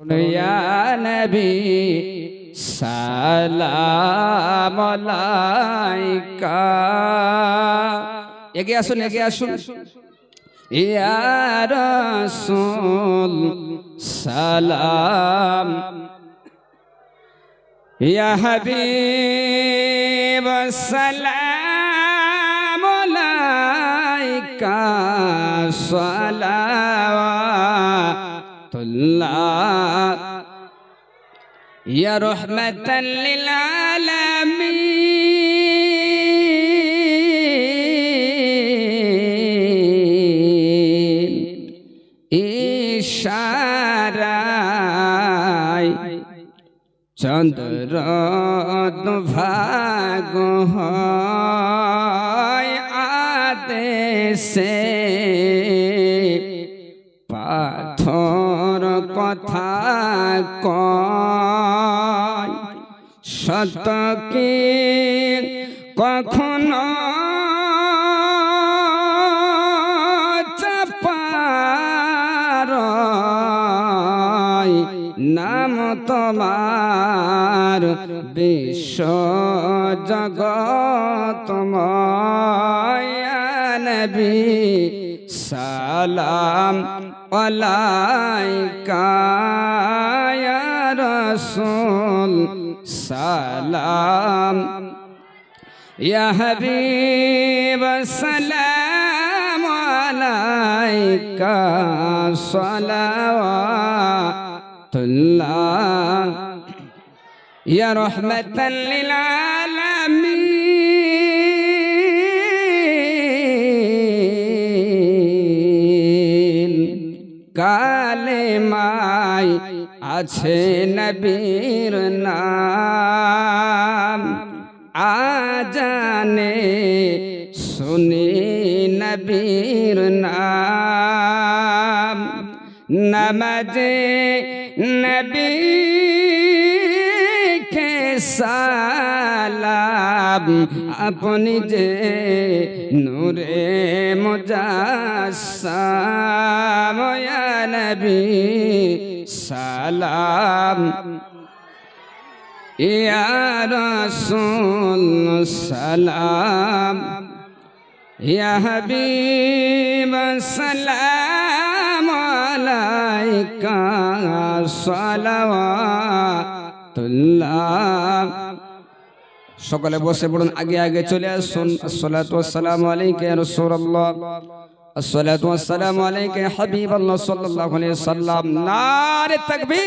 या नबी सलाम अलैका। এগিয়ে আসুন ইয়া রাসূল সালাম, ইয়া হাবিব সালাম আলাইকা সালাওয়াতুল্লাহ ইয়া রাহমাতাল লিল আলামিন। ইশারায় চন্দ্র ভাগ হয়, আদেশে পাথর কথা কয়। সত্য কি কখনো নাম তোমার বিশ্ব জগতময়। নবী সালাম আলাইকা ইয়া রাসূল সালাম, ইয়া হাবিব সালাম আলাইকা সালাওয়াতুল্লাহ ইয়া রাহমাতাল লিল আলামিন। কালেমায় আছে নবীর নাম, আজানে শুনি নবীর নাম। নমাজে নবী কে সালাম, আপনি যে নূরে মুজাসসাম। ইয়া নবী সালাম, ইয়া রাসূল সালাম, ইয়া হাবিব সালাম আলাইকা সালাওয়াতুল্লাহ। সকলে বসে পড়ুন, আগে আগে চলে আসুন। আসসালাতু ওয়াসসালামু আলাইকা ইয়া রাসূলুল্লাহ, আসসালাতু ওয়াসসালামু আলাইকা ইয়া হাবিবাল্লাহ সাল্লাল্লাহু আলাইহি ওয়াসাল্লাম। নারে তাকবীর।